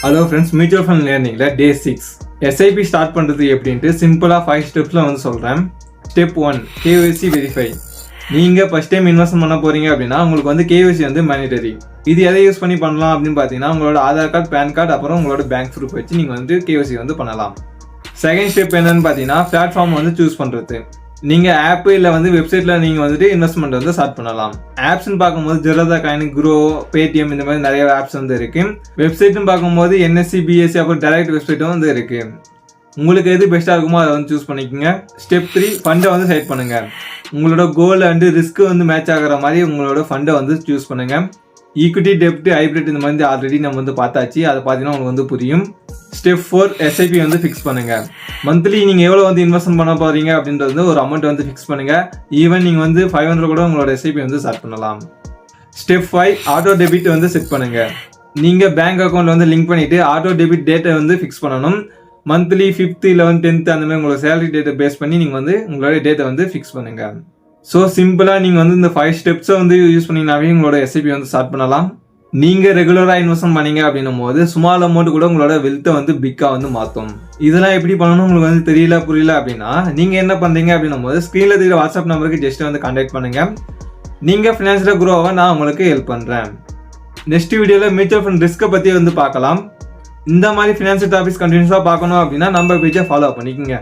Hello friends, mutual fund லேர்னிங்கில் டே 6 SIP start பண்ணுறது எப்படின்ட்டு சிம்பிளாக 5 ஸ்டெப்ஸில் வந்து சொல்கிறேன். Step 1 KYC verify. நீங்கள் ஃபஸ்ட் டைம் இன்வெஸ்ட் பண்ண போகிறீங்க அப்படின்னா உங்களுக்கு வந்து கேஒய்சி வந்து மேனிடரி. இது எதை யூஸ் பண்ணி பண்ணலாம் அப்படின்னு பார்த்தீங்கன்னா உங்களோட ஆதார் கார்டு, பேன் கார்டு, அப்புறம் உங்களோட பேங்க் ப்ரூஃப் வச்சு நீங்கள் வந்து கேஒய்சி வந்து பண்ணலாம். செகண்ட் ஸ்டெப் என்னன்னு பார்த்தீங்கன்னா பிளாட்ஃபார்ம் வந்து சூஸ் பண்ணுறது. நீங்கள் ஆப்பு இல்லை வந்து வெப்சைட்டில் நீங்கள் வந்துட்டு இன்வெஸ்ட்மெண்ட் வந்து ஸ்டார்ட் பண்ணலாம். ஆப்ஸ்ன்னு பார்க்கும்போது ஜெரோதா காயின், குரோ, பேடிஎம் இந்த மாதிரி நிறைய ஆப்ஸ் வந்து இருக்கு. வெப்சைட்னு பார்க்கும்போது என்எஸ்சி, பிஎஸ்சி, அப்புறம் டைரக்ட் வெப்சைட்டும் வந்து இருக்கு. உங்களுக்கு எது பெஸ்ட்டாக இருக்குமோ அதை வந்து சூஸ் பண்ணிக்கோங்க. ஸ்டெப் 3 ஃபண்டை வந்து செலக்ட் பண்ணுங்க. உங்களோட கோல் அண்டு ரிஸ்க் வந்து மேட்ச் ஆகிற மாதிரி உங்களோட ஃபண்டை வந்து சூஸ் பண்ணுங்க. ஈக்விட்டி, டெப்ட், ஹைப்ரிட் இந்த மாதிரி ஆல்ரெடி நம்ம வந்து பார்த்தாச்சு. அதை பார்த்தீங்கன்னா உங்களுக்கு வந்து புரியும். ஸ்டெப் 4 எஸ்ஐபி வந்து ஃபிக்ஸ் பண்ணுங்க. மந்த்லி நீங்கள் எவ்வளோ வந்து இன்வெஸ்ட் பண்ண போறீங்க அப்படின்றது வந்து ஒரு அமௌண்ட் வந்து ஃபிக்ஸ் பண்ணுங்க. ஈவன் நீங்கள் வந்து 500 கூட உங்களோட எஸ்ஐபி வந்து ஸ்டார்ட் பண்ணலாம். ஸ்டெப் 5 ஆட்டோ டெபிட் வந்து செட் பண்ணுங்க. நீங்கள் பேங்க் அக்கௌண்ட் வந்து லிங்க் பண்ணிட்டு ஆட்டோ டெபிட் டேட்டை வந்து ஃபிக்ஸ் பண்ணணும். மந்த்லி 5th, 11th, 10th அந்த மாதிரி உங்களோட சேலரி டேட்டை பேஸ் பண்ணி நீங்கள் வந்து உங்களோட டேட்டை வந்து ஃபிக்ஸ் பண்ணுங்க. ஸோ சிம்பிளாக நீங்கள் வந்து இந்த 5 ஸ்டெப்ஸை வந்து யூஸ் பண்ணிங்கனாவே உங்களோட எஸ்ஐபி வந்து ஸ்டார்ட் பண்ணலாம். நீங்கள் ரெகுலராக இன்வெஸ்ட்மெண்ட் பண்ணீங்க அப்படின்னும் போது ஸ்மால் அமௌண்ட் கூட உங்களோட வெல்த்தை வந்து பிக்காக வந்து மாற்றும். இதெல்லாம் எப்படி பண்ணணும் உங்களுக்கு வந்து புரியல அப்படின்னா நீங்கள் என்ன பண்ணுறீங்க அப்படின்னும் போது ஸ்க்ரீனில் தெரியுற வாட்ஸ்அப் நம்பருக்கு ஜஸ்ட் வந்து கான்டாக்ட் பண்ணுங்க. நீங்கள் ஃபினான்ஷியலாக க்ரோ ஆக நான் உங்களுக்கு ஹெல்ப் பண்ணுறேன். நெக்ஸ்ட் வீடியோவில் மியூச்சுவல் ஃபண்ட் ரிஸ்க்கை பற்றி வந்து பார்க்கலாம். இந்த மாதிரி ஃபினான்ஷியல் டாபிக்ஸ் கண்டினியூஸாக பார்க்கணும் அப்படின்னா நம்ம பேஜை ஃபாலோ பண்ணிக்கோங்க.